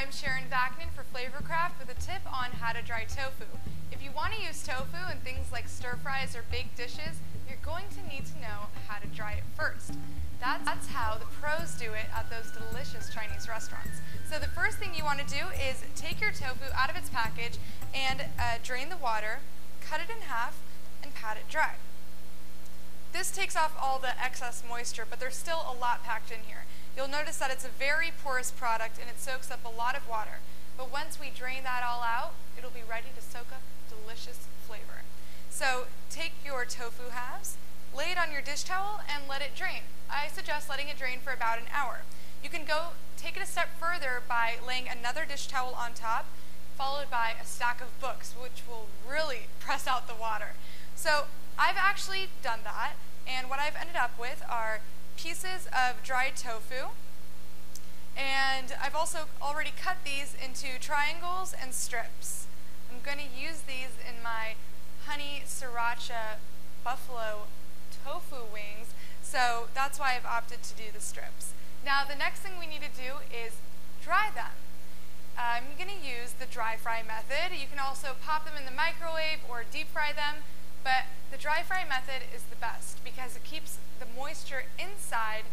I'm Sharon Vaknin for Flavorcraft with a tip on how to dry tofu. If you want to use tofu in things like stir fries or baked dishes, you're going to need to know how to dry it first. That's how the pros do it at those delicious Chinese restaurants. So the first thing you want to do is take your tofu out of its package and drain the water, cut it in half, and pat it dry. This takes off all the excess moisture, but there's still a lot packed in here. You'll notice that it's a very porous product and it soaks up a lot of water. But once we drain that all out, it'll be ready to soak up delicious flavor. So take your tofu halves, lay it on your dish towel, and let it drain. I suggest letting it drain for about an hour. You can go take it a step further by laying another dish towel on top, followed by a stack of books, which will really press out the water. So I've actually done that, and what I've ended up with are pieces of dried tofu, and I've also already cut these into triangles and strips. I'm going to use these in my honey sriracha buffalo tofu wings, so that's why I've opted to do the strips. Now the next thing we need to do is dry them. I'm going to use the dry fry method. You can also pop them in the microwave or deep fry them, but the dry fry method is the best because it keeps the moisture inside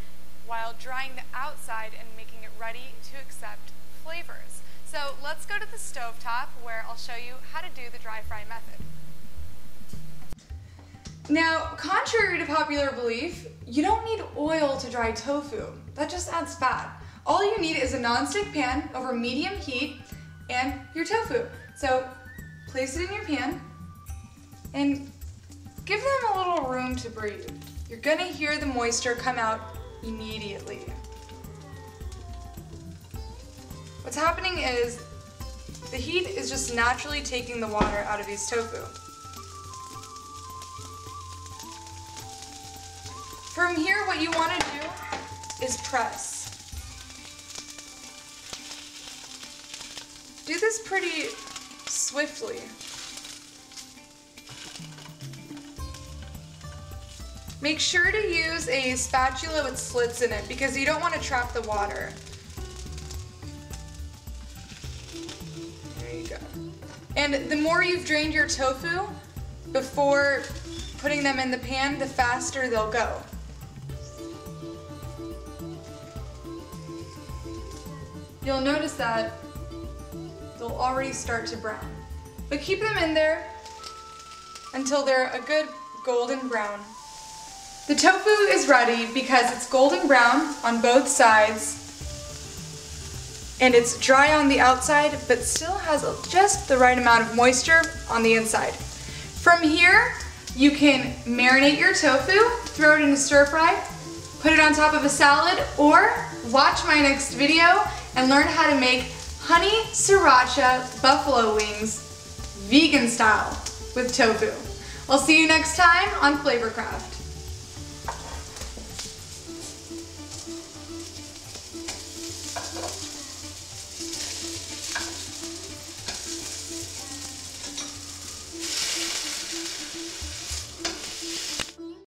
while drying the outside and making it ready to accept flavors. So let's go to the stovetop where I'll show you how to do the dry fry method. Now, contrary to popular belief, you don't need oil to dry tofu. That just adds fat. All you need is a nonstick pan over medium heat and your tofu. So place it in your pan and give them a little room to breathe. You're gonna hear the moisture come out immediately. What's happening is the heat is just naturally taking the water out of these tofu. From here, what you want to do is press. Do this pretty swiftly. Make sure to use a spatula with slits in it because you don't want to trap the water. There you go. And the more you've drained your tofu before putting them in the pan, the faster they'll go. You'll notice that they'll already start to brown. But keep them in there until they're a good golden brown. The tofu is ready because it's golden brown on both sides and it's dry on the outside but still has just the right amount of moisture on the inside. From here, you can marinate your tofu, throw it in a stir fry, put it on top of a salad, or watch my next video and learn how to make honey sriracha buffalo wings vegan style with tofu. I'll see you next time on Flavorcraft.